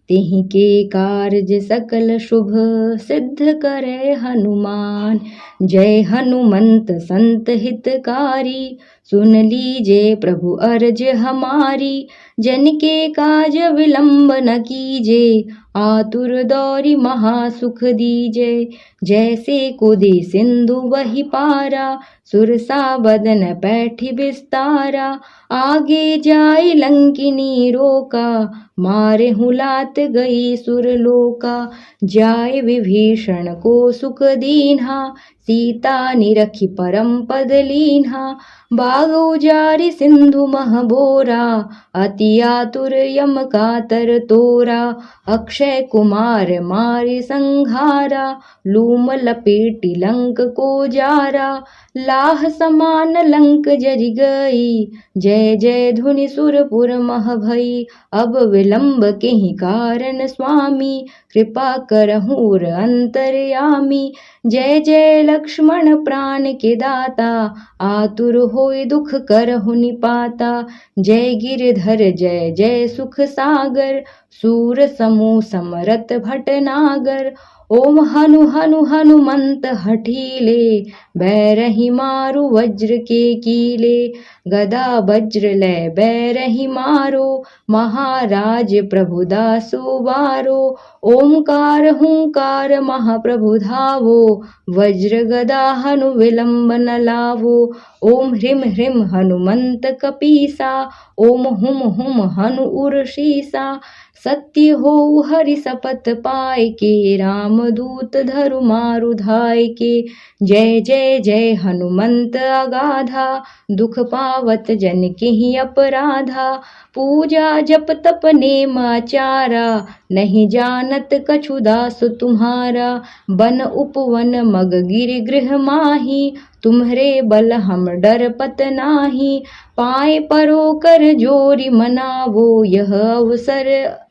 तिहि के कार्य सकल शुभ सिद्ध करे हनुमान। जय हनुमंत संत हितकारी, सुन लीजे प्रभु अर्ज हमारी। जन के काज विलंब न कीजे, आतुर दौरी महासुख दीजे। जैसे कुदी सिंधु वही पारा, सुरसा बदन पैठी विस्तारा। आगे जाय लंकिनी रोका, मारे हुलात गई सुरलोका। जाय विभीषण को सुख दीन्हा, सीता निरखी परम पद लीन्हा। बाग उजारि सिंधु मह बोरा, अति आतुर यम कातर तोरा। अक्षय कुमार मारे संघारा, लूम लपेटी लंक को जारा। लाह समान लंक जरि गई, जय जय धुनि सुरपुर मह भई। अब विलंब केहि कारण स्वामी, कृपा करहूँ अंतरयामी। जय जय लक्ष्मण प्राण के दाता, आतुर होय दुख करहु निपाता। जय गिरधर जय जय सुख सागर, सूर समूह समरथ भटनागर। ओम हनु हनु हनुमंत हठीले, बैरहि मारु वज्र के कीले। गदा वज्र लय बैरहि मारो, महाराज प्रभु दासो बारो। ओमकार हुंकार महाप्रभु धावो, वज्र गदा हनु विलंब न लावो। ओम ह्रीं ह्रीं हनुमंत कपीसा, ओम हुम हुम हनु उर्षीसा। सत्य हो हरि शपथ पाय के, राम दूत धरु मारु धाय के। जय जय जय हनुमंत अगाधा, दुख पावत जन केहि अपराधा। पूजा जप तप नेम आचारा, नहीं जानत कछु दास तुम्हारा। बन उपवन मग गिरि गृह माही, तुम्हरे बल हम डरपत नाही। पाए परो कर जोरी मनावो, यह अवसर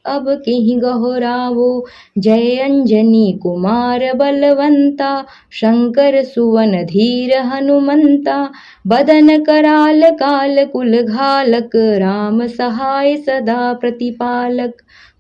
अब केहि गहुरावो। जय अंजनी कुमार बलवंता, शंकर सुवन धीर हनुमंता। बदन कराल काल कुल घालक, राम सहाय सदा प्रतिपालक।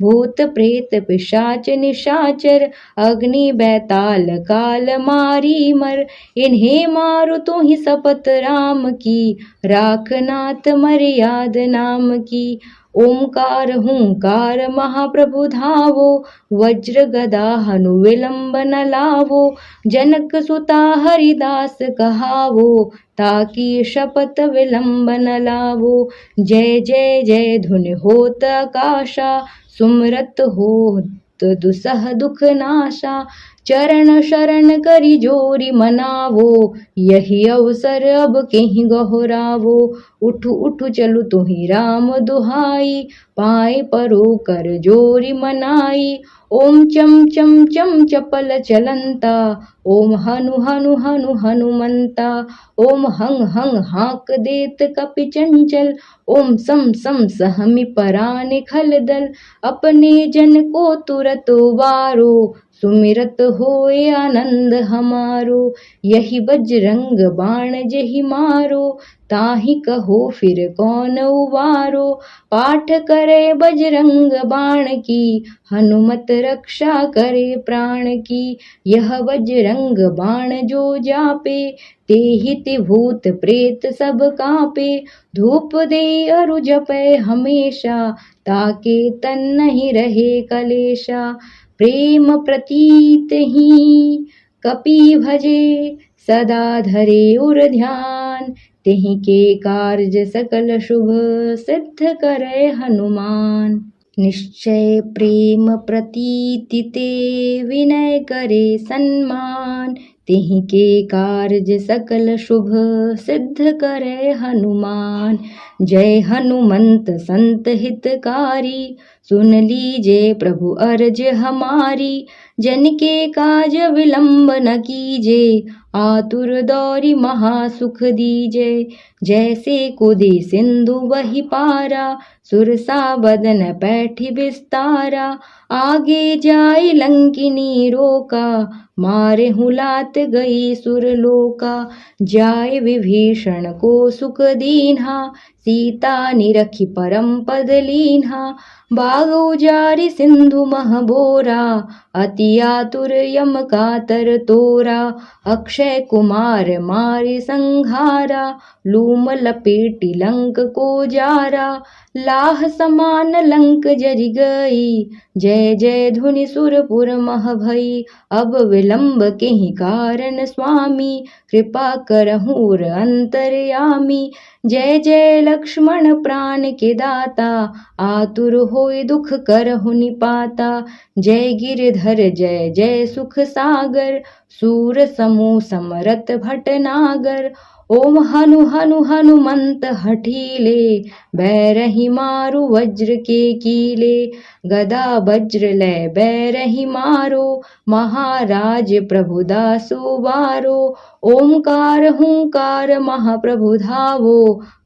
भूत प्रेत पिशाच निशाचर, अग्नि बैताल काल मारी मर। इन्हें मारु तुहि शपथ राम की, राखनाथ मर्याद नाम की। ओमकार हुंकार महाप्रभु धावो, वज्र गदा हनु विलंब न लावो। जनक सुता हरिदास कहावो, ताकि शपथ विलंब न लावो। जय जय जय धुनि होत आकाशा, सुमरत होत दुसह दुख नाशा। चरण शरण करि जोरी मनावो, यही अवसर अब केहि गहुरावो। उठु उठु चलु तुहि राम दुहाई, पाए परो कर जोरी मनाई। ओम चम चम चम चपल चलंता, ओम हनु हनु हनु हनुमंता। ओम हंग हंग हाक देत कपि चंचल, ओम सम सम सहमि परानि खल दल। अपने जन को तुरत उबारो, सुमिरत होए आनंद हमारो। यही बजरंग बाण जेहि मारो, ताहि कहो फिर कौन उबारो। पाठ करे बजरंग बाण की, हनुमत रक्षा करे प्राण की। यह बजरंग बाण जो जापे, तेहि ते भूत प्रेत सब कांपे। धूप दे अरु जपै हमेशा, ताके तन नहीं रहे कलेशा। प्रेम प्रतीत ही कपि भजे, सदा धरे उर ध्यान। तिहि के कार्य सकल शुभ सिद्ध करे हनुमान। निश्चय प्रेम प्रतीति ते, विनय करे सन्मान। तिहि के कार्य सकल शुभ सिद्ध करे हनुमान। जय हनुमंत संत हितकारी, सुन लीजे प्रभु अर्ज हमारी। जन के काज विलंब न कीजे, आतुर दौरी महासुख दीजे। जैसे कुदी सिंधु वही पारा, सुरसा बदन पैठी विस्तारा। आगे जाय लंकिनी रोका, मारे हुलात गई सुरलोका। जाय विभीषण को सुख दीन्हा, सीता निरखि परम पद लीन्हा। बाग उजारि सिंधु मह बोरा, अति आतुर यम कातर तोरा। अक्षय कुमार मारि संघारा, लूम लपेटि लंक को जारा। लाह समान लंक जरि गई, जय जय धुनि सुरपुर मह भई। अब विलंब केहि कारण स्वामी, कृपा करहूँ अंतरयामी। जय जय लक्ष्मण प्राण के दाता, आतुर होय दुख करहु निपाता। जय गिरधर जय जय सुख सागर, सूर समूह समरथ भटनागर। ओम हनु हनु हनुमंत हठीले, बैरहि मारु वज्र के कीले। गदा वज्र लय बैरहि मारो, महाराज प्रभु दासु बारो। ओमकार हुंकार महाप्रभु धावो,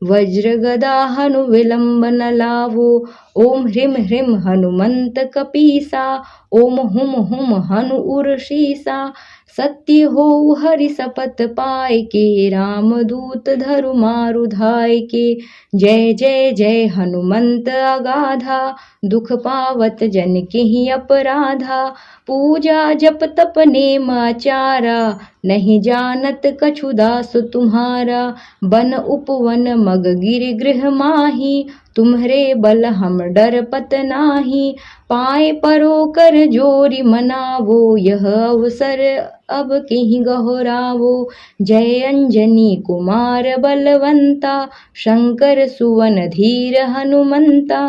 वज्र गदा हनु विलंब न लावो। ओम ह्रीं ह्रीं हनुमंत कपीसा, ओम हुम हुम हनु उर्षीसा। सत्य हो हरि सपथ पाय के, राम दूत धरु मारु धाय के। जय जय जय हनुमंत अगाधा, दुख पावत जन केहि अपराधा। पूजा जप तप नेम आचारा, नहीं जानत कछु दास तुम्हारा। बन उपवन मग गिरि गृह माही, तुम्हरे बल हम डरपत नाही। पाए परो कर जोरि मनावो, यह अवसर अब केहि गहुरावो। जय अंजनी कुमार बलवंता, शंकर सुवन धीर हनुमंता।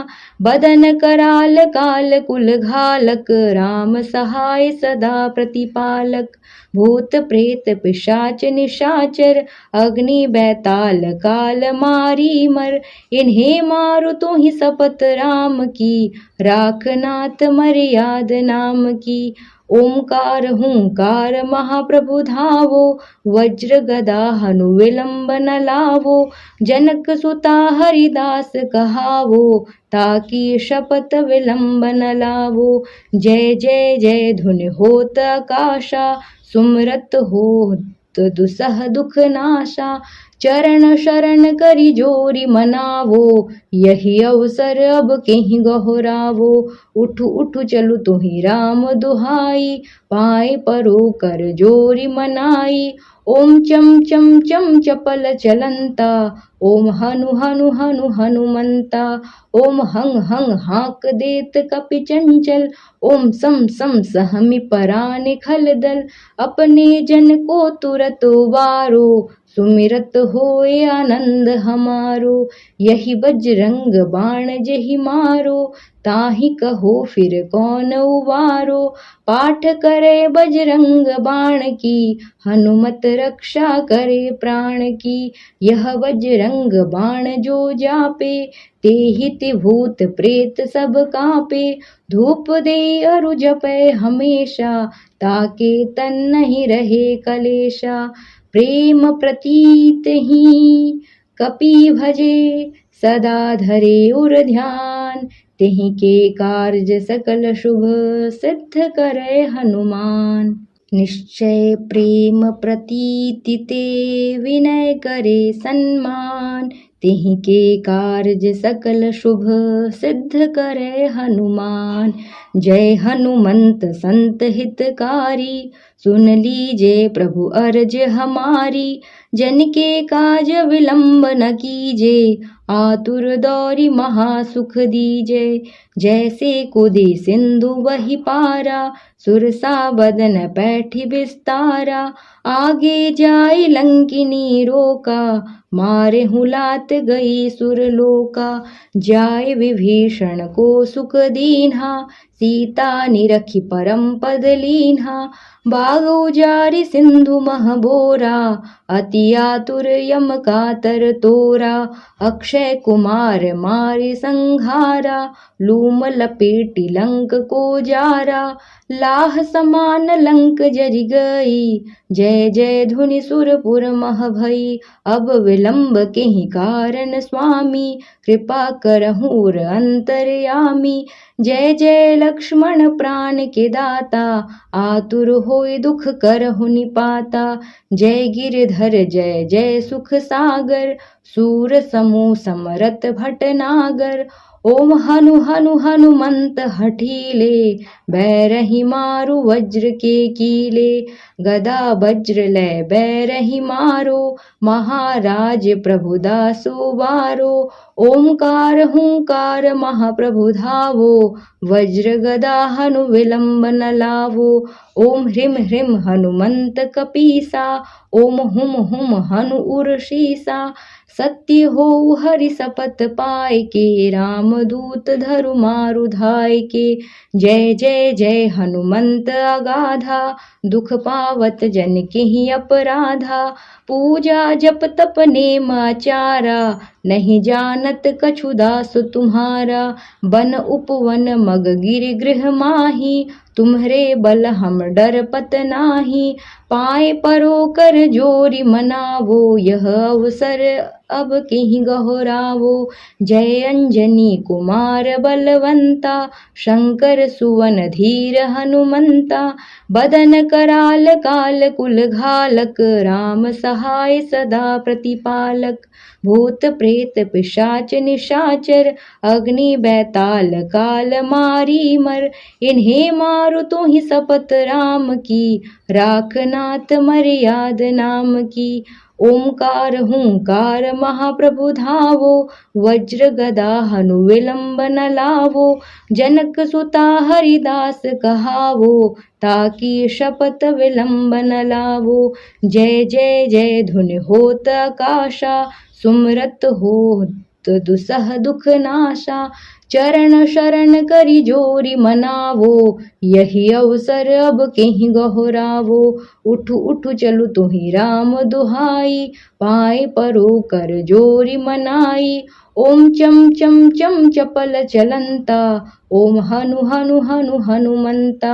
बदन कराल काल कुल घालक, राम सहाय सदा प्रतिपालक। भूत प्रेत पिशाच निशाचर, अग्नि बैताल काल मारी मर। इन्हें मारु तो ही शपथ राम की, राखनाथ मर्याद नाम की। ओमकार हुंकार महाप्रभु धावो, वज्र गदा हनु विलंब न लावो। जनक सुता हरिदास कहावो, ताकि शपथ विलंब न लावो। जय जय जय धुनि होत आकाशा, सुमरत होत दुसह दुख नाशा। चरण शरण करि जोरि मनावो, यही अवसर अब केहि गहुरावो। उठु उठु चलु तुहि राम दुहाई, पाए परो कर जोरि मनाई। ओम चम चम चम चपल चलंता, ओम हनु हनु हनु हनुमंता। ओम हंग हंग हाक देत कपि चंचल, ओम सम सम सहमि परानि खल दल। अपने जन को तुरत उबारो, सुमिरत होए आनंद हमारो। यही बजरंग बाण जेहि मारो, ताहि कहो फिर कौन उबारो। पाठ करे बजरंग बाण की, हनुमत रक्षा करे प्राण की। यह बजरंग बाण जो जापे, तेहि ते भूत प्रेत सब कांपे। धूप दे अरु जपै हमेशा, ताके तन नहीं रहे कलेशा। प्रेम प्रतीत ही कपि भजे, सदा धरे उर ध्यान। तेहि के कार्य सकल शुभ, सिद्ध करे हनुमान। निश्चय प्रेम प्रतीति ते, विनय करे सन्मान। तेहि के कार्य सकल शुभ, सिद्ध करे हनुमान। जय हनुमंत संत हितकारी, सुन लीजे प्रभु अर्ज हमारी। जन के काज विलंब न कीजे, आतुर दौरि महासुख दीजे। जैसे कुदी सिंधु बहि पारा, सुरसा बदन पैठि विस्तारा। आगे जाय लंकिनी रोका, मारे हुलात गई सुरलोका। जाय विभीषण को सुख दीन्हा, सीता निरखि परम पद लीन्हा। बाग उजारि सिंधु मह बोरा, अति आतुर यम कातर तोरा। अक्षय कुमार मारि संघारा, लूम लपेटि लंक को जारा। लाह समान लंक जरि गई, जय जय धुनि सुरपुर मह भई। अब विलंब केहि कारण स्वामी, कृपा करहूर अंतर्यामी। जय जय लक्ष्मण प्राण के दाता, आतुर होय दुख करहु निपाता। जय गिरधर जय जय सुख सागर, सूर समूह समरत भटनागर। ओम हनु हनु हनुमंत हठीले, बैरहि मारु वज्र के कीले। गदा वज्र लय बैरहि मारो, महाराज प्रभु दासो बारो। ओमकार हुंकार महाप्रभु धावो, वज्र गदा हनु विलंब न लावो। ओम ह्रीं ह्रीं हनुमंत कपीसा, ओम हुम हुम हनु उर्षीसा। सत्य हो हरि सपथ पाय के, रामदूत धरु मारु धाय के। जय जय जय हनुमंत अगाधा, दुख पावत जन के ही अपराधा। पूजा जप तप नेम आचारा, नहीं जानत कछु दास तुम्हारा। बन उपवन मग गिर गृह माही, तुम्हरे बल हम डरपत नाही। पाए परो कर जोरी मनावो, यह अवसर अब कहीं गहरावो। जय अंजनी कुमार बलवंता, शंकर सुवन धीर हनुमंता। बदन कराल काल कुल घालक, राम सहाय सदा प्रतिपालक। भूत प्रेत पिशाच निशाचर, अग्नि बैताल काल मारी मर। इन्हें मारो तो ही शपथ राम की, राखनाथ मर्याद नाम की। ओमकार हुंकार महाप्रभु धावो, वज्र गदा हनु विलंब न लावो। जनक सुता हरिदास कहावो, ताकि शपथ विलंब न लावो। जय जय जय धुनि होत आकाशा, सुमरत होत दुसह दुख नाशा। चरण शरण करि जोरी मनावो, यही अवसर अब कहीं गहरावो। उठु उठु चलु तुहि राम दुहाई, पाए परो कर जोरी मनाई। ओम चम चम चम चपल चलंता, ओम हनु हनु हनु हनुमंता।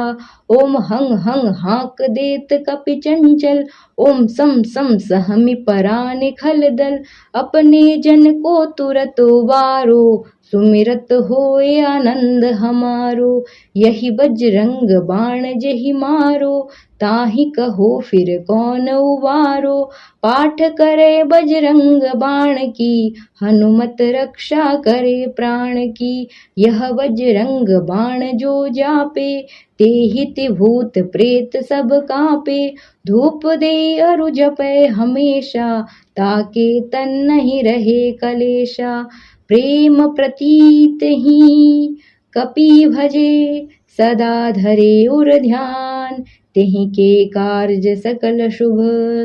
ओम हंग हंग हाक देत कपि चंचल, ओम सम सम सहमि परानि खलदल। अपने जन को तुरत उबारो, सुमिरत होए आनंद हमारो। यही बजरंग बाण जेहि मारो, ताहि कहो फिर कौन उबारो। पाठ करे बजरंग बाण की, हनुमत रक्षा करे प्राण की। यह बजरंग बाण जो जापे, तेहि ते भूत प्रेत सब कांपे। धूप दे अरु जपै हमेशा, ताके तन नहीं रहे कलेशा। प्रेम प्रतीत ही कपि भजे, सदा धरे उर ध्यान। तेहि के कार्य सकल शुभ,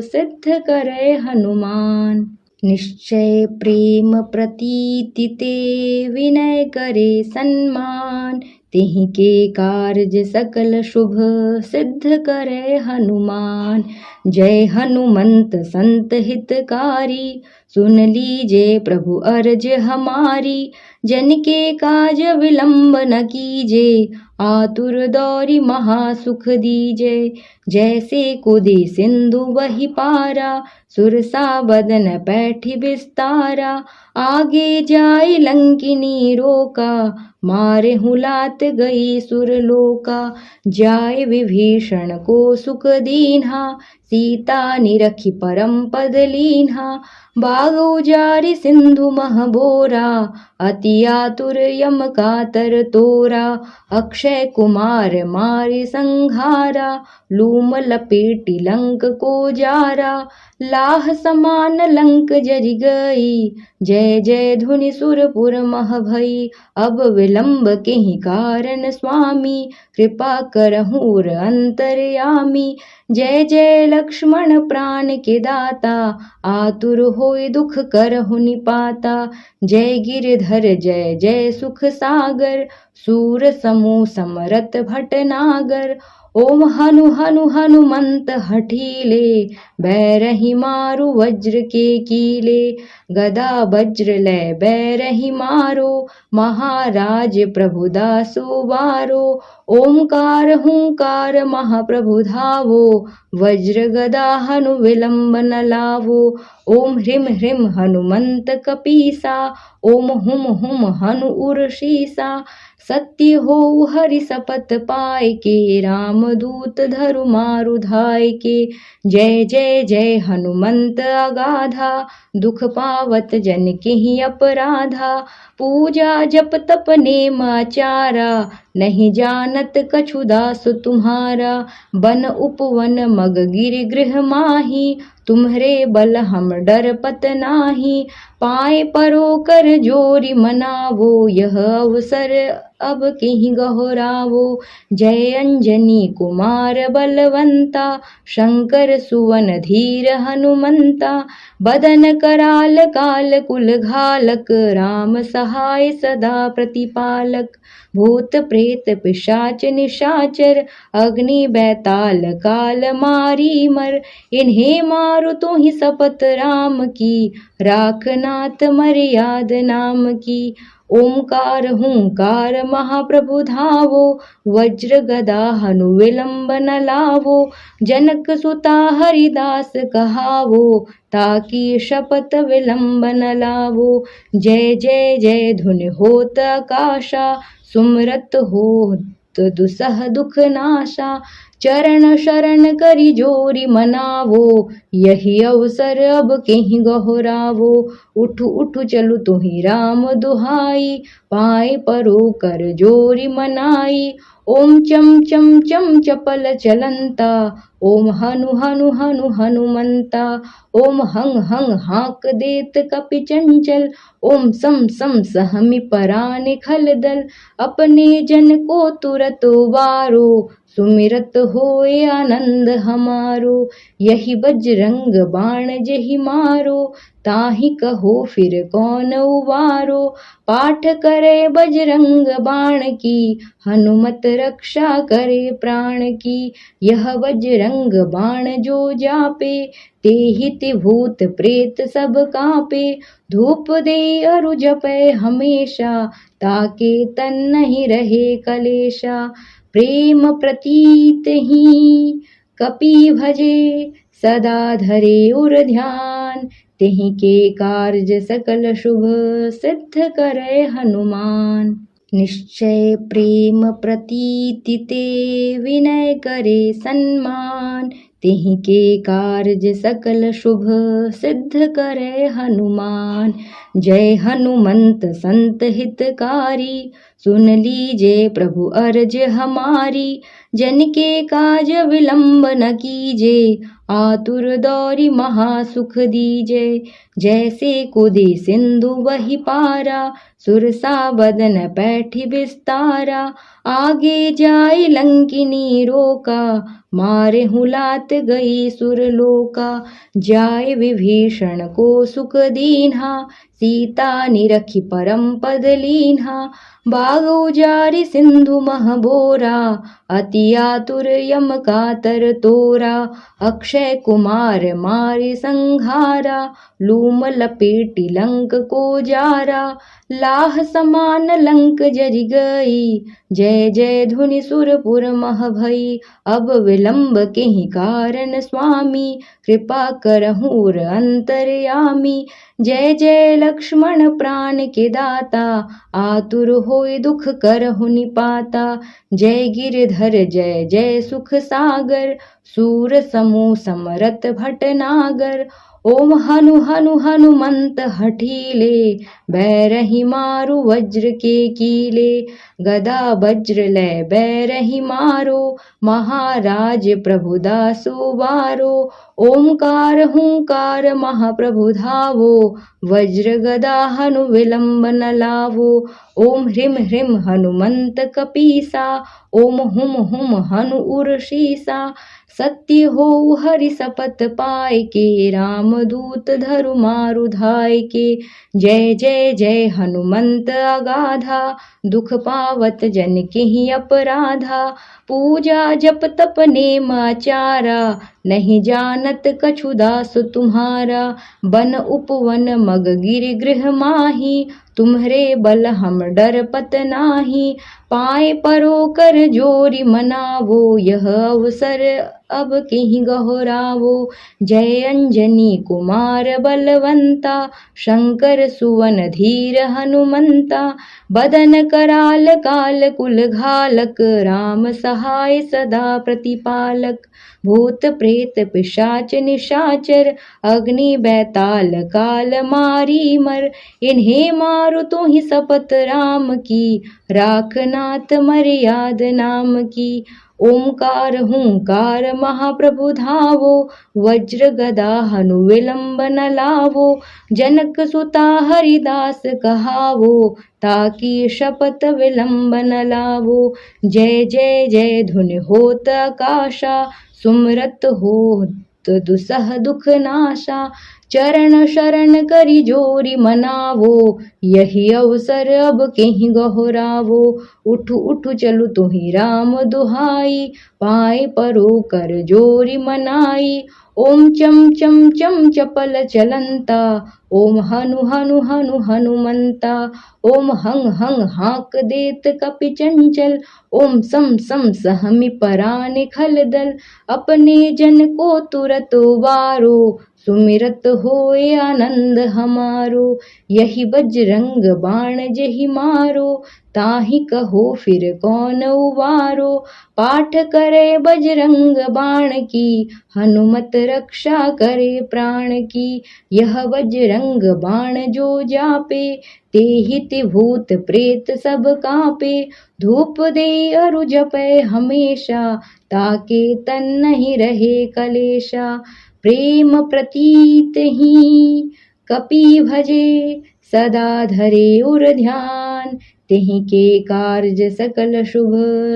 सिद्ध करे हनुमान। निश्चय प्रेम प्रतीति ते, विनय करे सन्मान। तेहि के कार्य सकल शुभ, सिद्ध करे हनुमान। जय हनुमंत संत हितकारी, सुन लीजे प्रभु अर्ज हमारी। जन के काज विलंब न कीजे, आतुर दौरी महासुख दीजे। जैसे कुदी सिंधु वही पारा, सुरसा बदन पैठी विस्तारा। आगे जाय लंकिनी रोका, मारे हुलात गई सुरलोका। जाय विभीषण को सुख दीन्हा, सीता निरखी परम पद लीन्हा। बाग उजारि सिंधु मह बोरा, अति आतुर यम कातर तोरा। अक्षय कुमार मारि संघारा, लूम लपेटी लंक को जारा। लाह समान लंक जरि गई, जय जय धुनि सुरपुर मह भई। अब विलंब केहि कारण स्वामी, कृपा करहूर अंतर्यामी। जय जय लक्ष्मण प्राण के दाता, आतुर होय दुख करहु निपाता। जय गिरधर जय जय सुख सागर, सूर समूह समरत भटनागर। ओम हनु हनु हनुमंत हठीले, बैरहि मारु वज्र के कीले। गदा वज्र लय बैरहि मारो, महाराज प्रभु दासो बारो। ओमकार हुंकार महाप्रभु धावो, वज्र गदा हनु विलंब न लावो। ओम ह्रीम ह्रीम हनुमंत कपीसा, ओम हुम हुम हनु उर्शीसा। सत्य हो हरि सपत पाय के, राम दूत धरु मारु धाय के। जय जय जय हनुमंत अगाधा, दुख पावत जन के ही अपराधा। पूजा जप तप नेम आचारा, नहीं जानत कछु दास तुम्हारा। बन उपवन मग गिर गृह माही, तुम्हरे बल हम डरपत नाही। पाए परो कर जोरी मनावो, यह अवसर अब किहि गहुरावो। जय अंजनी कुमार बलवंता, शंकर सुवन धीर हनुमंता। बदन कराल काल कुल घालक, राम सहाय सदा प्रतिपालक। भूत प्रेत पिशाच निशाचर, अग्नि बैताल काल मारी मर। इन्हें मारो तो ही सपत राम की, राखनाथ मर्याद नाम की। ओमकार हुंकार महाप्रभु धावो, वज्र गदा हनु विलंब न लावो। जनक सुता हरिदास कहावो, ताकि शपथ विलंब न लावो। जय जय जय धुनि होत आकाशा, सुमरत होत दुसह दुख नाशा। चरण शरण करि जोरी मनावो, यही अवसर अब केहि गहुरावो। उठु उठु चलु तुहि राम दुहाई, पाए परो कर जोरी मनाई। ओम चम चम चम चपल चलंता, ओम हनु हनु हनु हनुमंता। ओम हंग हंग हाक देत कपि चंचल, ओम सम सम सहमि परानि खल दल। अपने जन को तुरत उबारो, सुमिरत होए आनंद हमारो। यही बजरंग बाण जेहि मारो, ताहि कहो फिर कौन उबारो। पाठ करे बजरंग बाण की, हनुमत रक्षा करे प्राण की। यह बजरंग बाण जो जापे, तेहि ते भूत प्रेत सब कांपे। धूप दे अरु जपै हमेशा, ताके तन नहीं रहे कलेशा। प्रेम प्रतीत ही कपि भजे, सदा धरे उर ध्यान। तेहि के कार्य सकल शुभ, सिद्ध करे हनुमान। निश्चय प्रेम प्रतीति ते, विनय करे सन्मान। तेहि के कार्य सकल शुभ, सिद्ध करे हनुमान। जय हनुमंत संत हितकारी, सुन लीजे प्रभु अर्ज हमारी। जन के काज विलंब न कीजे, आतुर दौरी महासुख दीजे। जैसे कुदी सिंधु वही पारा, सुरसा बदन पैठी विस्तारा। आगे जाय लंकिनी रोका, मारे हुलात गई सुरलोका। जाय विभीषण को सुख दीन्हा, सीता निरखी परम पद लीन्हा। बाग उजारि सिंधु मह बोरा, अति आतुर यम कातर तोरा। अक्षय कुमार मारि संघारा, लूम लपेटी लंक को जारा। लाह समान लंक जरि गई, जय जय धुनि सुरपुर मह भई। अब विलंब केहि कारण स्वामी, कृपा करहु अंतरयामी। जय जय लक्ष्मण प्राण के दाता, आतुर होय दुख करहु निपाता। जय गिरधर जय जय सुख सागर, सूर समूह समरथ भटनागर। ओम हनु हनु हनुमंत हठीले, बैरहि मारु वज्र के कीले। गदा वज्र लय बैरहि मारो, महाराज प्रभु दासु बारो। ओमकार हुंकार महाप्रभु धावो, वज्र गदा हनु विलंब न लावो। ओम ह्रीम ह्रीम हनुमंत कपीसा, ओम हुम हुम हनु उर्शीसा। सत्य हो हरि सपत पाय के, राम दूत धरु मारु धाय के। जय जय जय हनुमंत अगाधा, दुख पावत जन के ही अपराधा। पूजा जप तप नेम आचारा, नहीं जानत कछु दास तुम्हारा। बन उपवन मग गिर गृह माही, तुम्हरे बल हम डरपत नाही। पाए परो कर जोरी मनावो, यह अवसर अब किहि गहुरावो। जय अंजनी कुमार बलवंता, शंकर सुवन धीर हनुमंता। बदन कराल काल कुल घालक, राम सहाय सदा प्रतिपालक। भूत प्रेत पिशाच निशाचर, अग्नि बैताल काल मारी मर। इन्हें मारो तो ही शपथ राम की, राखनाथ मर्याद नाम की। ओमकार हुंकार महाप्रभु धावो, वज्र गदा हनु विलंब न लावो। जनक सुता हरिदास कहावो, ताकि शपथ विलंब न लावो। जय जय जय धुनि होत आकाशा, सुमरत होत दुसह दुख नाशा। चरण शरण करि जोरि मनावो, यही अवसर अब केहि गहुरावो। उठु उठु चलु तुहि राम दुहाई, पाए परो कर जोरि मनाई। ओम चम चम चम चपल चलंता, ओम हनु हनु हनु हनुमंता। ओम हंग हंग हाक देत कपि चंचल, ओम सम सम सहमि परानि खलदल। अपने जन को तुरत उबारो, सुमिरत होए आनंद हमारो। यही बजरंग बाण जेहि मारो, ताहि कहो फिर कौन उबारो। पाठ करे बजरंग बाण की, हनुमत रक्षा करे प्राण की। यह बजरंग बाण जो जापे, तेहि भूत प्रेत सब कांपे। धूप दे अरु जपै हमेशा, ताके तन नहीं रहे कलेशा। प्रेम प्रतीत ही कपि भजे, सदा धरे उर ध्यान। तेहि के कार्य सकल शुभ,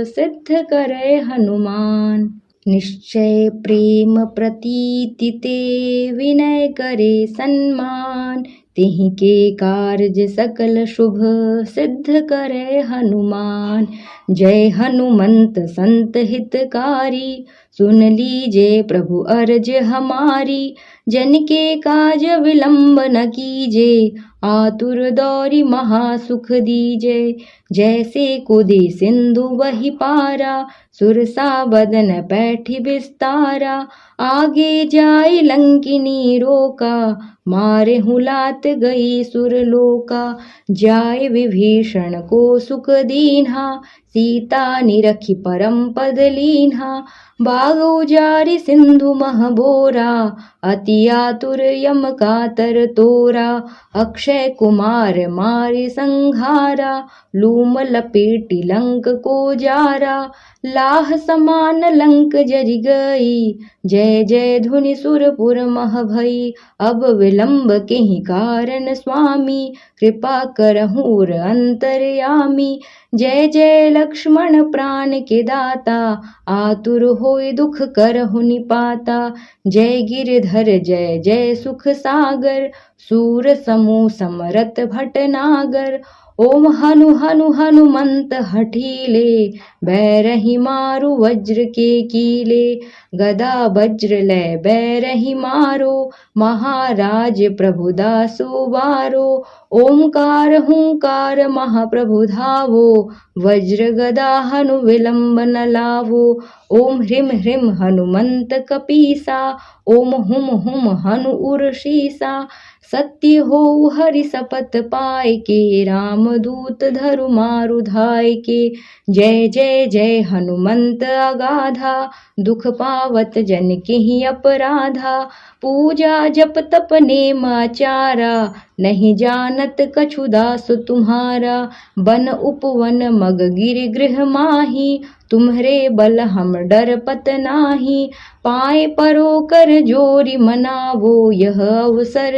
सिद्ध करे हनुमान। निश्चय प्रेम प्रतीति ते, विनय करे सन्मान। तेहि के कार्य सकल शुभ, सिद्ध करे हनुमान। जय हनुमंत संत हितकारी, सुन लीजे प्रभु अर्ज हमारी। जन के काज विलंब न कीजे, आतुर दौरि महासुख दीजे। जैसे कुदी सिंधु बहि पारा, सुरसा बदन पैठि विस्तारा। आगे जाय लंकिनी रोका, मारे हुलात गई सुरलोका। जाय विभीषण को सुख दीन्हा, सीता निरखि परम पद लीन्हा। बागौ जारि सिंधु मह बोरा, अति आतुर यम कातर तोरा। अक्षय कुमार मारि संघारा, लूम लपेटि लंक को जारा। लाह समान लंक जरि गई, जय जय धुनि सुरपुर मह भई। अब विलंब केहि कारण स्वामी, कृपा करहुँ अंतरयामी। जय जय लक्ष्मण प्राण के दाता, आतुर होय दुख करहु निपाता। जय गिरधर जय जय सुख सागर, सूर समूह समरथ भटनागर। ओम हनु हनु हनुमंत हठीले, बैरहि मारु वज्र के कीले। गदा वज्र लय बैरहि मारो, महाराज प्रभु दासु बारो। ओमकार हुंकार महाप्रभु धावो, वज्र गदा हनु विलंब न लावो। ओम ह्रीं ह्रीं हनुमंत कपीसा, ओम हुम हुम हनु उरशीसा। सत्य होऊ हरि शपथ पाय के, रामदूत धरु मारु धाय के। जय जय जय हनुमंत अगाधा, दुख पावत जन केहि अपराधा। पूजा जप तप नेम आचारा, नहीं जानत कछु दास तुम्हारा। बन उपवन मग गिरि गृह माही, तुम्हरे बल हम डरपत नाही। पाए परो कर जोरि मनावो, यह अवसर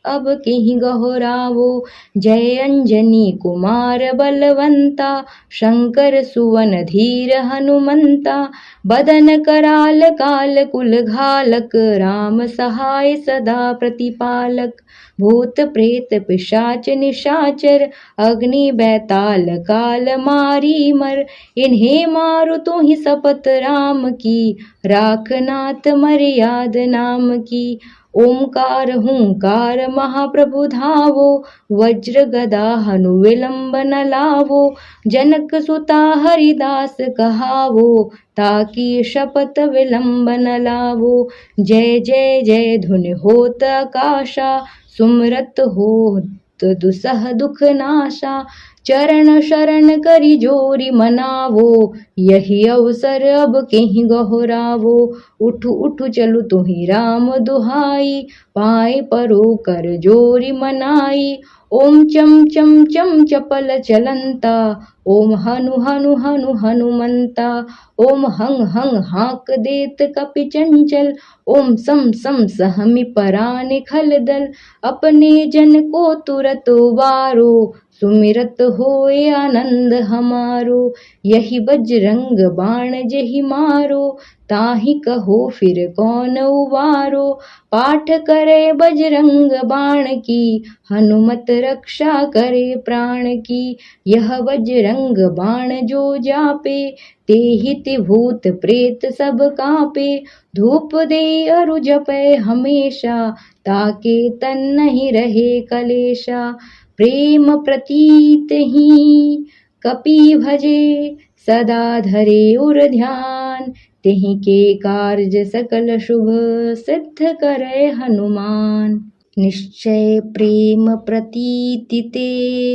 अब केहि गहुरावो। जय अंजनी कुमार बलवंता, शंकर सुवन धीर हनुमंता। बदन कराल काल कुल घालक, राम सहाय सदा प्रतिपालक। भूत प्रेत पिशाच निशाचर, अग्नि बैताल काल मारी मर। इन्हें मारो तो ही शपथ राम की, राखनाथ मर्याद नाम की। ओमकार हुंकार महाप्रभु धावो, वज्र गदा हनु विलंब न लावो। जनक सुता हरिदास कहावो, ताकि शपथ विलंब न लावो। जय जय जय धुनि होत आकाशा, सुमरत होत दुसह दुख नाशा। चरण शरण करि जोरि मनावो, यही अवसर अब केहि गहुरावो। उठु उठु चलु तुहि राम दुहाई, पाए परो कर जोरि मनाई। ओम चम चम चम चपल चलंता, ओम हनु हनु हनु हनुमंता। ओम हंग हंग हाक देत कपि चंचल, ओम सम सम सहमि परानि खलदल। अपने जन को तुरत उबारो, सुमिरत होए आनंद हमारो। यही बजरंग बाण जेहि मारो, ताहि कहो फिर कौन उबारो। पाठ करे बजरंग बाण की, हनुमत रक्षा करे प्राण की। यह बजरंग बाण जो जापे, तेहि ते भूत प्रेत सब कांपे। धूप दे अरु जपै हमेशा, ताके तन नहीं रहे कलेशा। प्रेम प्रतीत ही कपि भजे, सदा धरे उर ध्यान। तेहि के कार्य सकल शुभ, सिद्ध करे हनुमान। निश्चय प्रेम प्रतीति ते,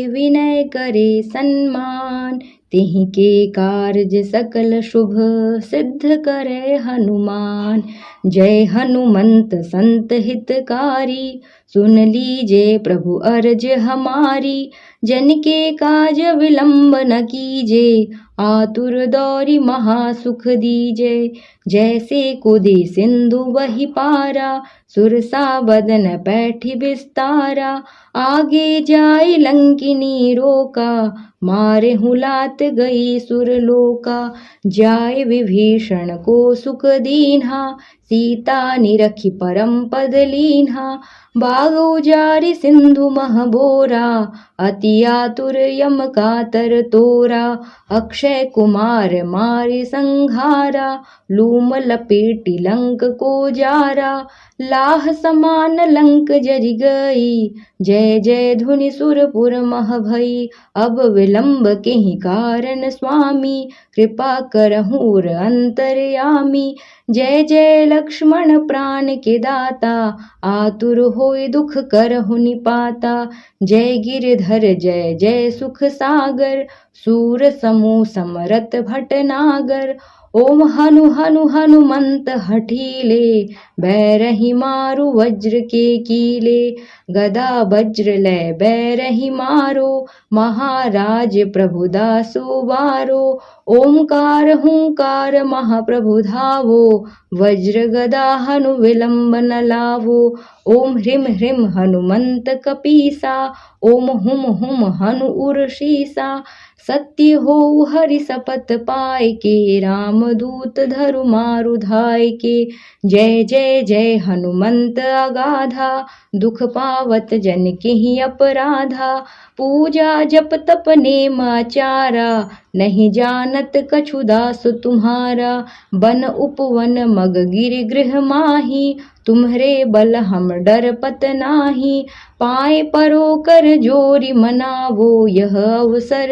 विनय करे सन्मान। तेहि के कार्य सकल शुभ, सिद्ध करे हनुमान। जय हनुमंत संत हितकारी, सुन लीजे प्रभु अर्ज हमारी। जन के काज विलंब न कीजे, आतुर दौरि महासुख दीजे। जैसे कुदी सिंधु वही पारा, सुरसा बदन पैठि विस्तारा। आगे जाय लंकिनी रोका, मारे हुलात गई सुरलोका। जाय विभीषण को सुख दीन्हा, सीता निरखि परम पद लीन्हा। बागौ जारि सिंधु मह बोरा, अति आतुर यम कातर तोरा। अक्षय कुमार मारि संघारा, लूम लपेटि लंक को जारा। लाह समान लंक जरि गई, जय जय धुनि सुरपुर मह भई। अब विलंब केहि कारण स्वामी, कृपा करहु अंतरयामी। जय जय लक्ष्मण प्राण के दाता, आतुर होय दुख करहु निपाता। जय गिरधर जय जय सुख सागर, सूर समूह समरथ भटनागर। ओम हनु हनु हनुमंत हठीले, बैरहि मारु वज्र के कीले। गदा वज्र लय बैरहि मारो, महाराज प्रभु दासु बारो। ओमकार हुंकार महाप्रभु धावो, वज्र गदा हनु विलंब न लावो। ओम ह्रीं ह्रीं हनुमंत कपीसा, ओम हुम हुम हनु उर्षीसा। सत्य होउ हरि सपथ पाय के, रामदूत धरु मारु धाय के। जय जय जय हनुमंत अगाधा, दुख पावत जन केहि अपराधा। पूजा जप तप नेम आचारा, नहीं जानत कछु दास तुम्हारा। बन उपवन मग गिरि गृह माही, तुम्हरे बल हम डरपत नाही। पाए परो कर जोरि मनावो, यह अवसर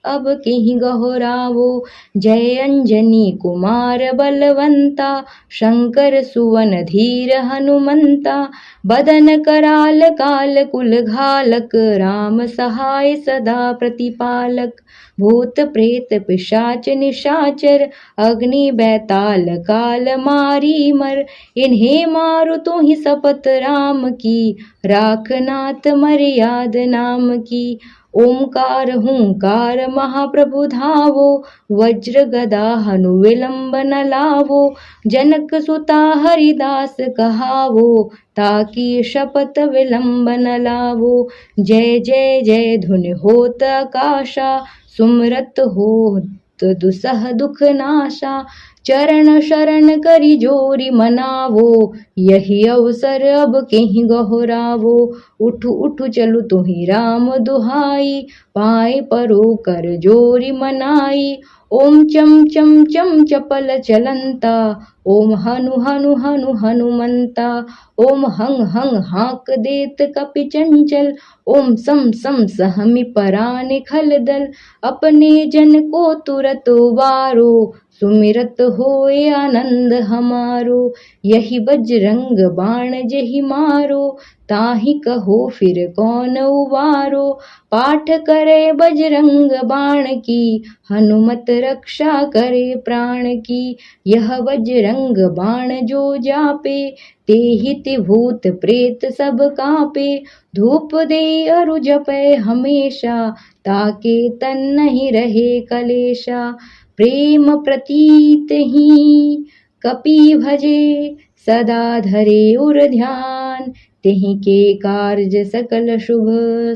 अब केहि गहुरावो। जय अंजनी कुमार बलवंता, शंकर सुवन धीर हनुमंता। बदन कराल काल कुल घालक, राम सहाय सदा प्रतिपालक। भूत प्रेत पिशाच निशाचर, अग्नि बैताल काल मारी मर। इन्हें मारु तुहि सपथ राम की, राखनाथ मर्याद नाम की। ओमकार हुंकार महाप्रभु धावो, वज्र गदा हनु विलंब न लावो। जनक सुता हरिदास कहावो, ताकि शपथ विलंब न लावो। जय जय जय धुनि होत आकाशा, सुमरत होत दुसह दुख नाशा। चरण शरण करि जोरि मनावो, यही अवसर अब केहि गहुरावो। उठु उठु चलु तुहि राम दुहाई, पाए परो कर जोरि मनाई। ओम चम चम चम चपल चलंता, ओम हनु हनु हनु हनुमंता, ओम हंग हंग हाक देत कपि चंचल, ओम सम सम सहमि परानि खलदल, अपने जन को तुरत उबारो, सुमिरत होए आनंद हमारो, यही बजरंग बाण जहि मारो, ताहि कहो फिर कौन उबारो, पाठ करे बजरंग बाण की, हनुमत रक्षा करे प्राण की, यह बजरंग बाण जो जापे, तेहि भूत प्रेत सब कांपे, धूप दे अरु जपै हमेशा, ताके तन नहीं रहे कलेशा, प्रेम प्रतीत ही कपि भजे, सदा धरे उर ध्यान, तेहि के कार्य सकल शुभ,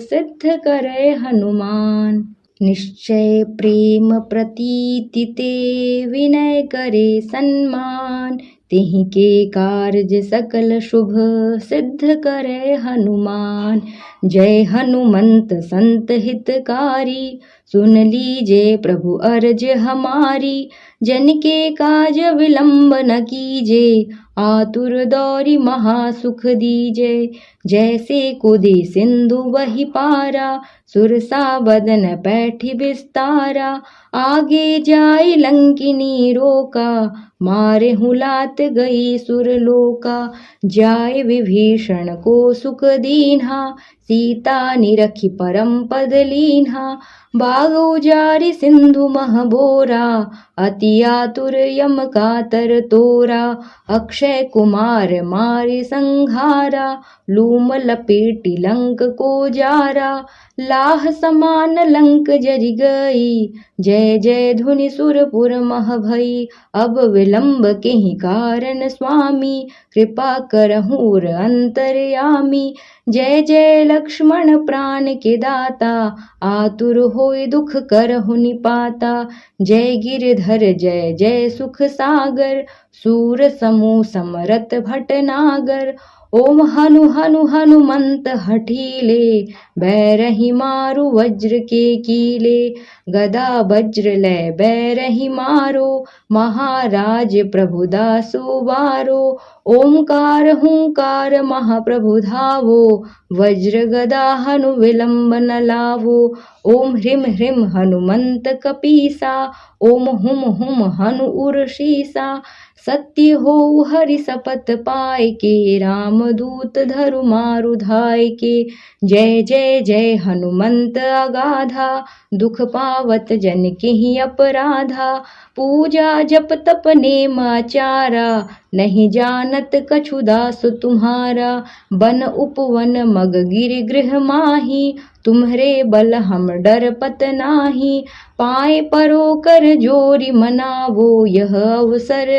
सिद्ध करे हनुमान। निश्चय प्रेम प्रतीति ते, विनय करे सन्मान, तेहि के कार्य सकल शुभ, सिद्ध करे हनुमान। जय हनुमंत संत हितकारी, सुन लीजे प्रभु अर्ज हमारी, जन के काज विलंब न कीजे, आतुर दौरी महासुख दीजे। जैसे कुदी सिंधु वही पारा, सुरसा बदन पैठी विस्तारा, आगे जाई लंकिनी रोका, मारे हुलात गई सुरलोका। जाय विभीषण को सुख दीन्हा, सीता निरखी परम पद लीन्हा, बाग उजारि सिंधु मह बोरा, अति आतुर यम कातर तोरा। अक्षय कुमार मारि संघारा, लूम लपेटी लंक को जारा, लाह समान लंक जरि गई, जय जय धुनि सुरपुर मह भई। अब विलंब केहि कारण स्वामी, कृपा करहूँ अंतरयामी। जय जय लक्ष्मण प्राण के दाता, आतुर होय दुख करहु निपाता। जय गिरधर जय जय सुख सागर, सूर समूह समरथ भटनागर। ओम हनु हनु हनुमंत हठीले, बैरहि मारु वज्र के कीले। गदा वज्र लय बैरहि मारो, महाराज प्रभु दासु बारो। ओमकार हुंकार महाप्रभु धावो, वज्र गदा हनु विलंब न लावो। ओम ह्रीं ह्रीं हनुमंत कपीसा, ओम हुम हुम हनु उर्षीसा। सत्य हो हरि सपथ पाय के, रामदूत धरु मारु धाय के। जय जय जय हनुमंत अगाधा, दुख पावत जन केहि अपराधा। पूजा जप तप नेम आचारा, नहीं जानत कछु दास तुम्हारा। बन उपवन मग गिरि गृह माही, तुम्हरे बल हम डरपत नाही। पाए परो कर जोरी मनावो, यह अवसर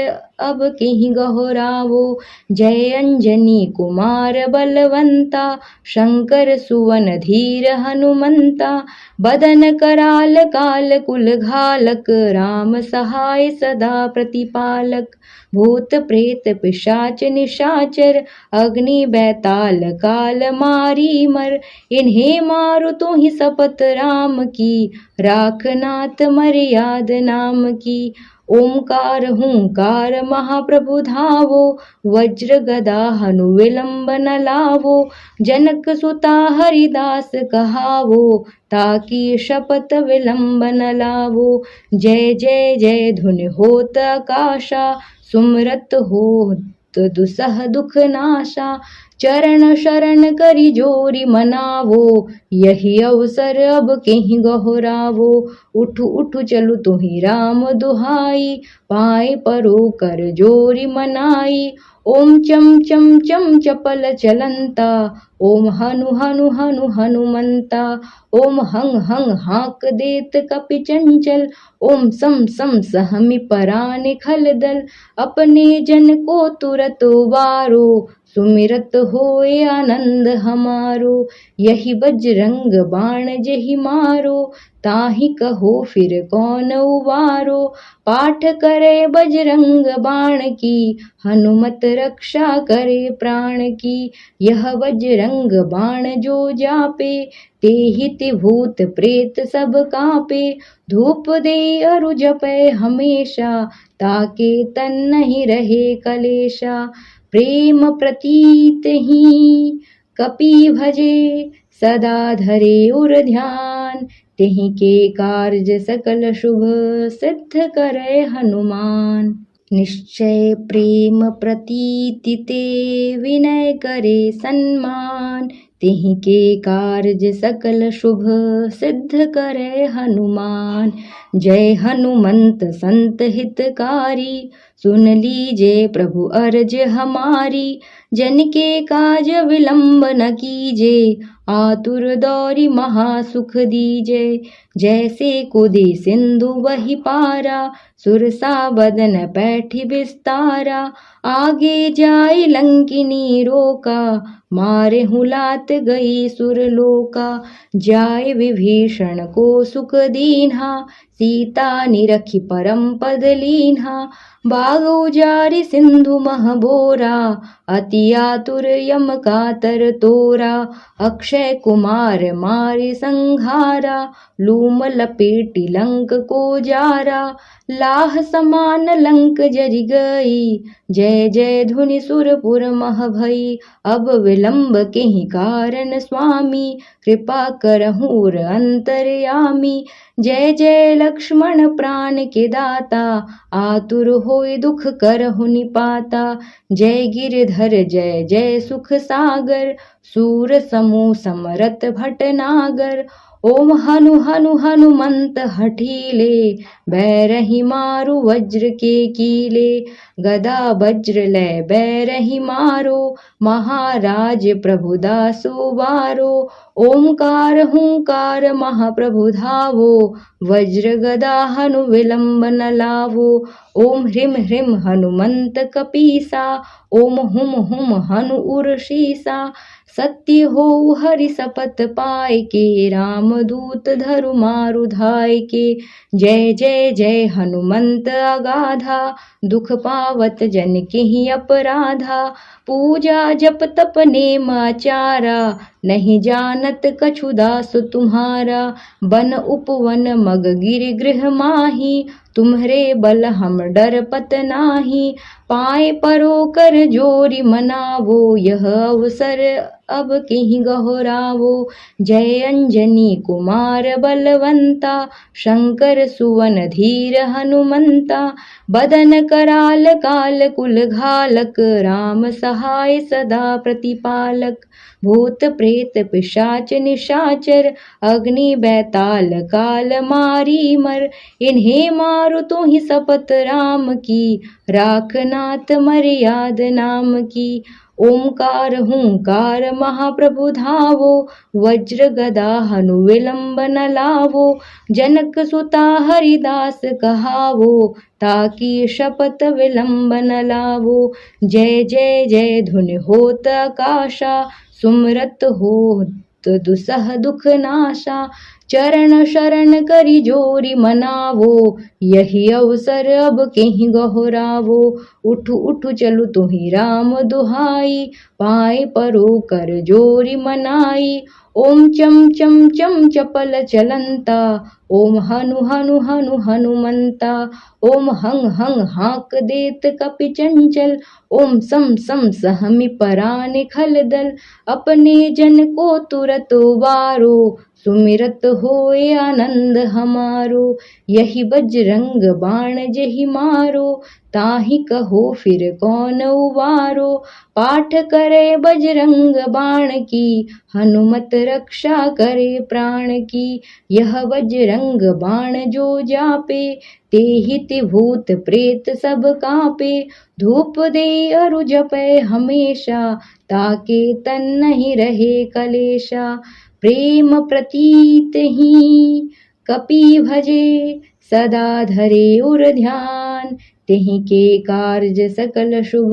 अब केहि गहुरावो। जय अंजनी कुमार बलवंता, शंकर सुवन धीर हनुमंता। बदन कराल काल कुल घालक, राम सहाय सदा प्रतिपालक। भूत प्रेत पिशाच निशाचर, अग्नि बैताल काल मारी मर। इन्हें मारो तो ही शपथ राम की, राखनाथ मर्याद नाम की। ओमकार हुंकार महाप्रभु धावो, वज्र गदा हनु विलंब न लावो। जनक सुता हरिदास कहावो, ताकि शपथ विलंब न लावो। जय जय जय धुनि होत आकाशा, सुमरत होत दुसह दुख नाशा। चरण शरण करि जोरी मनावो, यही अवसर अब केहि गहुरावो। उठु उठु चलु तुहि राम दुहाई, पाए परो कर जोरी मनाई। ओम चम चम चम चपल चलंता, ओम हनु हनु हनु हनुमंता। ओम हंग हंग हाक देत कपि चंचल, ओम सम सम सहमि परानि खलदल। अपने जन को तुरत उबारो, सुमिरत होए आनंद हमारो। यही बजरंग बाण जेहि मारो, ताहि कहो फिर कौन उबारो। पाठ करे बजरंग बाण की, हनुमत रक्षा करे प्राण की। यह बजरंग बाण जो जापे, तेहि ते भूत प्रेत सब कांपे। धूप दे अरु जपै हमेशा, ताके तन नहीं रहे कलेशा। प्रेम प्रतीत ही कपि भजे, सदा धरे उर ध्यान। तेहि के कार्य सकल शुभ, सिद्ध करे हनुमान। निश्चय प्रेम प्रतीति ते, विनय करे सम्मान। तेहि के कार्य सकल शुभ, सिद्ध करे हनुमान। जय हनुमंत संत हितकारी, सुन लीजे प्रभु अर्ज हमारी। जन के काज विलंब न कीजे, आतुर दौरी महासुख दीजे। जैसे कुदी सिंधु वही पारा, सुरसा बदन पैठी विस्तारा। आगे जाय लंकिनी रोका, मारे हुलात गई सुरलोका। जाय विभीषण को सुख दीन्हा, सीता निरखी परम पद लीन्हा। बाग उजारि सिंधु मह बोरा, अति आतुर यम कातर तोरा। अक्षय कुमार मारे संघारा, लूम लपेटी लंक को जारा। लाह समान लंक जरि गई, जय जय धुनि सुरपुर मह भई। अब विलंब केहि कारण स्वामी, कृपा करहूँ अंतरयामी। जय जय लक्ष्मण प्राण के दाता, आतुर होय दुख करहु निपाता। जय गिरधर जय जय सुख सागर, सूर समूह समरथ भटनागर। ओम हनु हनु हनुमंत हठीले, बैरहि मारु वज्र के कीले। गदा वज्र लय बैरहि मारो, महाराज प्रभु दासु बारो। ओमकार हुंकार महाप्रभु धावो, वज्र गदा हनु विलंब न लावो। ओम ह्रीं ह्रीं हनुमंत कपीसा, ओम हुम हुम हनु उर्षीसा। सत्य हो हरि सपथ पाय के, रामदूत धरु मारु धाय के। जय जय जय हनुमंत अगाधा, दुख पावत जन केहि अपराधा। पूजा जप तप नेम आचारा, नहीं जानत कछु दास तुम्हारा। बन उपवन मग गिर गृह माही, तुम्हरे बल हम डरपत नाही। पाए परो कर जोरी मनावो, यह अवसर अब केहि गहुरावो। जय अंजनी कुमार बलवंता, शंकर सुवन धीर हनुमंता। बदन कराल काल कुल घालक, राम सहाय सदा प्रतिपालक। भूत प्रेत पिशाच निशाचर, अग्नि बैताल काल मारी मर। इन्हें मारु तो ही शपथ राम की, राखनाथ मर्याद नाम की। ओमकार हुंकार महाप्रभु धावो, वज्र गदा हनु विलंब न लावो। जनक सुता हरिदास कहावो, ताकि शपथ विलंब न लावो। जय जय जय धुनि होत आकाशा, सुमरत होत दुसह दुख नाशा। चरण शरण करि जोरी मनावो, यही अवसर अब केहि गहुरावो। उठु उठु चलु तुहि राम दुहाई, पाए परो कर जोरी मनाई। ओम चम चम चम चपल चलंता, ओम हनु हनु हनु हनुमंता। ओम हंग हंग हाक देत कपि चंचल, ओम सम सम सहमि परानि खल दल। अपने जन को तुरत उबारो, सुमिरत होए आनंद हमारो। यही बजरंग बाण जेहि मारो, ताहि कहो फिर कौन उबारो। पाठ करे बजरंग बाण की, हनुमत रक्षा करे प्राण की। यह बजरंग बाण जो जापे, तेहि ते भूत प्रेत सब कांपे। धूप दे अरु जपै हमेशा, ताके तन नहीं रहे कलेशा। प्रेम प्रतीत ही कपि भजे, सदा धरे उर ध्यान, तिहि के कार्य सकल शुभ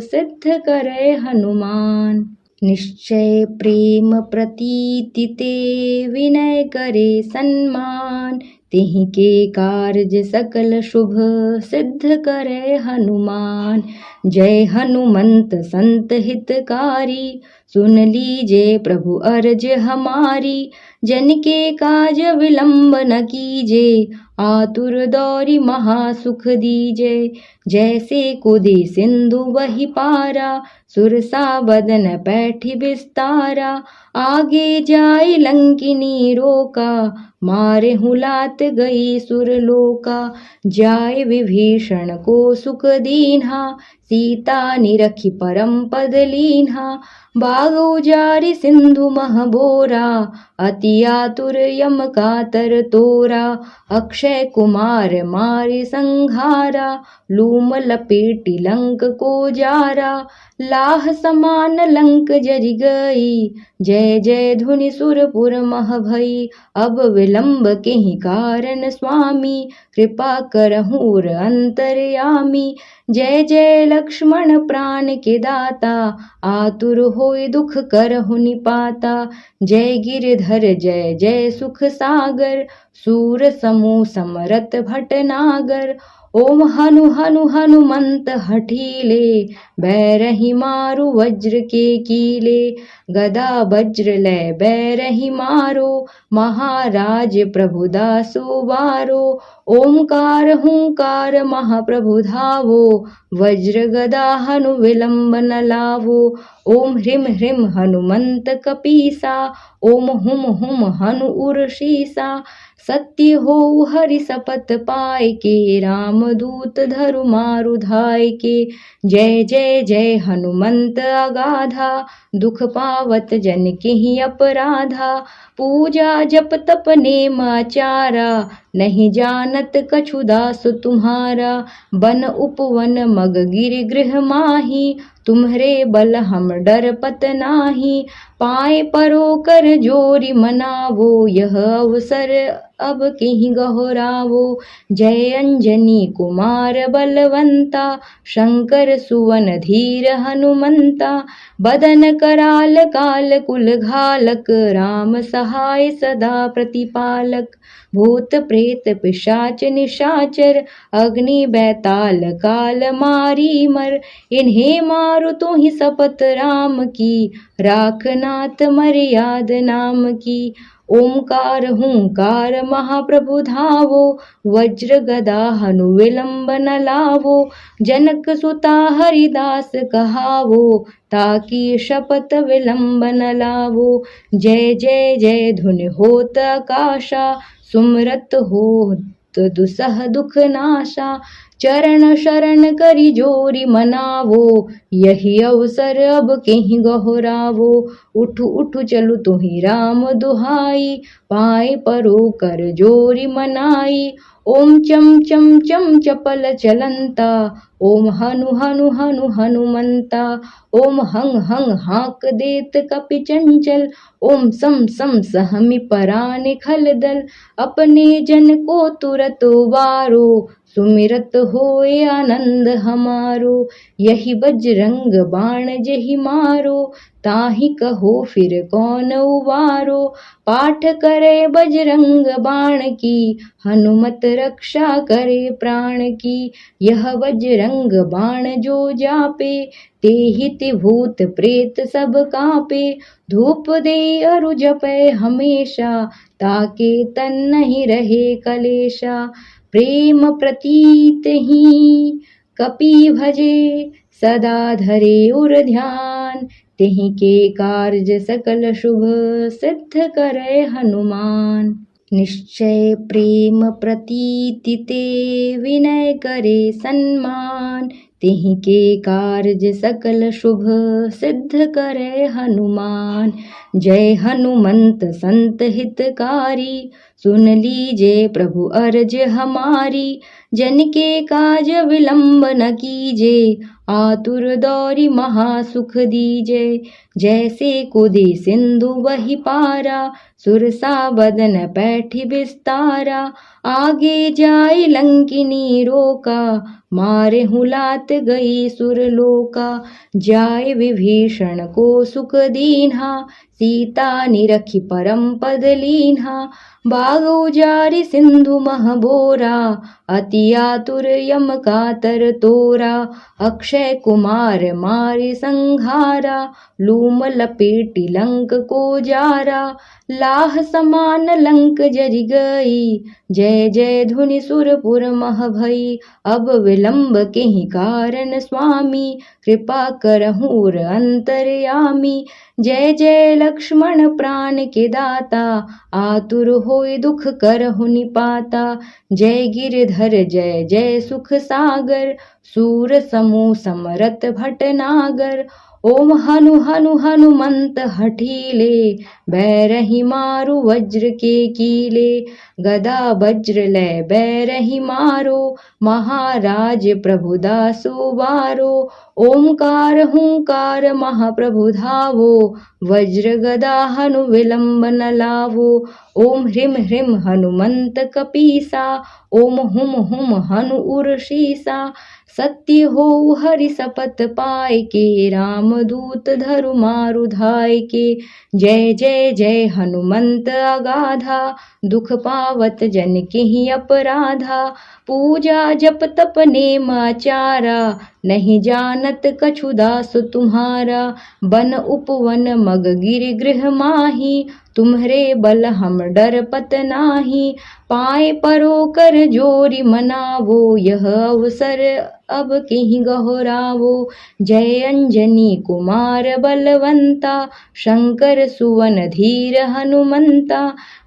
सिद्ध करे हनुमान। निश्चय प्रेम प्रतीति ते विनय करे सन्मान, तिहि के कार्य सकल शुभ सिद्ध करे हनुमान। जय हनुमंत संत हितकारी, सुन लीजे प्रभु अर्ज हमारी। जन के काज विलंब न कीजे, आतुर दौरी महासुख दीजे। जैसे कुदी सिंधु वही पारा, सुरसा बदन पैठी विस्तारा। आगे जाय लंकिनी रोका, मारे हुलात गई सुरलोका। जाय विभीषण को सुख दीन्हा, सीता निरखी परम पद लीन्हा। बाग उजारि सिंधु मह बोरा, अति आतुर यम कातर तोरा। अक्षय कुमार मारे संघारा, लूम लपेटी लंक को जारा। लाह समान लंक जरि गई, जय जय धुनि सुरपुर मह भई। अब विलंब केहि कारण स्वामी, कृपा करहूँ अंतरयामी। जय जय लक्ष्मण प्राण के दाता, आतुर होय दुख करहु निपाता। जय गिरधर जय जय सुख सागर, सूर समूह समरथ भटनागर। ओम हनु हनु हनुमंत हठीले, बैरहि मारु वज्र के कीले। गदा वज्र लय बैरहि मारो, महाराज प्रभु दासु बारो। ओमकार हुंकार महाप्रभु धावो, वज्र गदा हनु विलंब न लावो। ओम ह्रीं ह्रीं हनुमंत कपीसा, ओम हुम हुम हनु उर्षीसा। सत्य हो हरि सपथ पाय के, रामदूत धरु मारु धाय के। जय जय जय हनुमंत अगाधा, दुख पावत जन केहि अपराधा। पूजा जप तप नेम आचारा, नहीं जानत कछु दास तुम्हारा। बन उपवन मग गिर गृह माही, तुम्हरे बल हम डरपत नाही। पाए परो कर जोरी मनावो, यह अवसर अब केहि गहुरावो। जय अंजनी कुमार बलवंता, शंकर सुवन धीर हनुमंता। बदन कराल काल कुल घालक, राम सहाय सदा प्रतिपालक। भूत प्रेत पिशाच निशाचर, अग्नि बैताल काल मारी मर। इन्हें मारु तो ही शपथ राम की, राखनाथ मर्याद नाम की। ओमकार हुंकार महाप्रभु धावो, वज्र गदा हनु विलंब न लावो। जनक सुता हरिदास कहावो, ताकि शपथ विलंब न लावो। जय जय जय धुनि होत आकाशा, सुमरत होत दुसह दुख नाशा। चरण शरण करि जोरी मनावो, यही अवसर अब केहि गहुरावो। उठु उठु चलु तुहि राम दुहाई, पाए परो कर जोरी मनाई। ओम चम चम चम चपल चलंता, ओम हनु हनु हनु हनुमंता। ओम हंग हंग हाक देत कपि चंचल, ओम सम सम सहमि परानि खल दल। अपने जन को तुरत उबारो, सुमिरत होए आनंद हमारो। यही बजरंग बाण जेहि मारो, ताहि कहो फिर कौन उबारो। पाठ करे बजरंग बाण की, हनुमत रक्षा करे प्राण की। यह बजरंग बाण जो जापे, तेहि तिभूत प्रेत सब कापे। धूप दे अरु जपै हमेशा, ताके तन नहीं रहे कलेशा। प्रेम प्रतीत ही कपि भजे, सदा धरे उर ध्यान। तिहि के कार्य सकल शुभ सिद्ध करे हनुमान। निश्चय प्रेम प्रतीति ते विनय करे सन्मान। तिहि के कार्य सकल शुभ सिद्ध करे हनुमान। जय हनुमंत संत हितकारी, सुन लीजे प्रभु अर्ज हमारी। जन के काज विलंब न कीजे, आतुर दौरी महासुख दीजे। जैसे कूदी सिंधु वही पारा, सुरसा बदन पैठी बिस्तारा। आगे जाए लंकिनी रोका, मारे हुलात गई सुरलोका। जाए विभीषण को सुख दीन्हा, सीता निरखी परम पद लीन्हा। बाग उजारि सिंधु मह बोरा, अति आतुर यम कातर तोरा। अक्षय कुमार मारे संघारा, लूम लपेटी लंक को जारा। लाह समान लंक जरि गई, जय जय धुनि सुरपुर मह भई। अब विलंब केहि कारण स्वामी, कृपा करहूँ अंतरयामी। जय जय लक्ष्मण प्राण के दाता, आतुर होय दुख करहु निपाता। जय गिरधर जय जय सुख सागर, सूर समूह समरथ भटनागर। ओम हनु हनु हनुमंत हठीले, बैरहि मारु वज्र के कीले। गदा वज्र लय बैरहि मारो, महाराज प्रभु दासु बारो। ओमकार हुंकार महाप्रभु धावो, वज्र गदा हनु विलंब न लावो। ओम ह्रीं ह्रीं हनुमंत कपीसा, ओम हुम हुम हनु उर्षीसा। सत्य हो हरि सपथ पाय के, रामदूत धरु मारु धाय के। जय जय जय हनुमंत अगाधा, दुख पावत जन केहि अपराधा। पूजा जप तप नेम आचारा, नहीं जानत कछु दास तुम्हारा। बन उपवन मग गिर गृह माही, तुम्हरे बल हम डरपत नाही। पाए परो कर जोरी मनावो, यह अवसर अब केहि गहरावो। जय अंजनी कुमार बलवंता, शंकर सुवन धीर हनुमंता।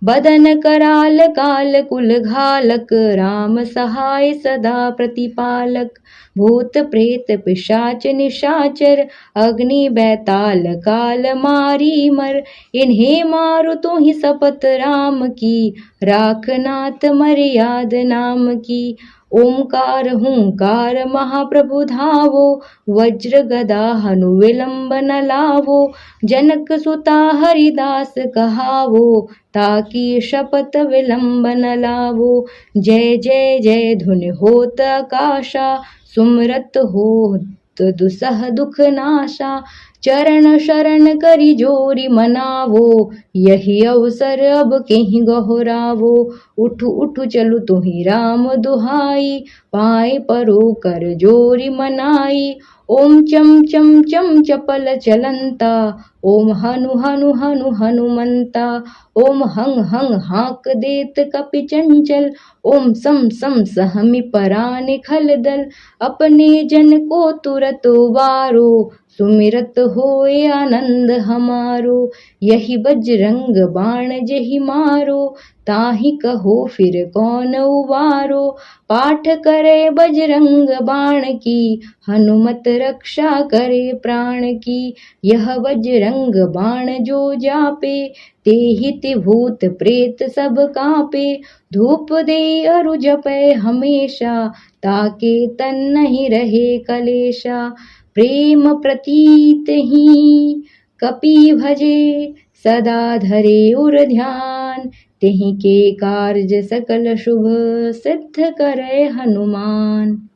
बदन कराल काल कुल घालक, राम सहाय सदा प्रतिपालक। भूत प्रेत पिशाच निशाचर, अग्नि बैताल काल मारी मर। इन्हें मारु तो ही शपथ राम की, राखनाथ मर्याद नाम की। ओमकार हुंकार महाप्रभु धावो, वज्र गदा हनु विलंब न लावो। जनक सुता हरिदास कहावो, ताकि शपथ विलंब न लावो। जय जय जय धुनि होत आकाशा, सुमरत होत दुसह दुख नाशा। चरण शरण करि जोरी मनावो, यही अवसर अब केहि गहरावो। उठु उठु चलु तुहि राम दुहाई, पाए परो कर जोरी मनाई। ओम चम चम चम चपल चलंता, ओम हनु हनु हनु हनुमंता। ओम हंग हंग हाक देत कपि चंचल, ओम सम सम सहमि परानि खलदल। अपने जन को तुरत उबारो, सुमिरत होए आनंद हमारो। यही बजरंग बाण जेहि मारो, ताहि कहो फिर कौन उबारो। पाठ करे बजरंग बाण की, हनुमत रक्षा करे प्राण की। यह बजरंग बाण जो जापे, तेहि तिभूत प्रेत सब कांपे। धूप दे अरु जपै हमेशा, ताके तन नहीं रहे कलेशा। प्रेम प्रतीत ही कपि भजे, सदा धरे उर ध्यान। तेहि के कार्य सकल शुभ, सिद्ध करे हनुमान।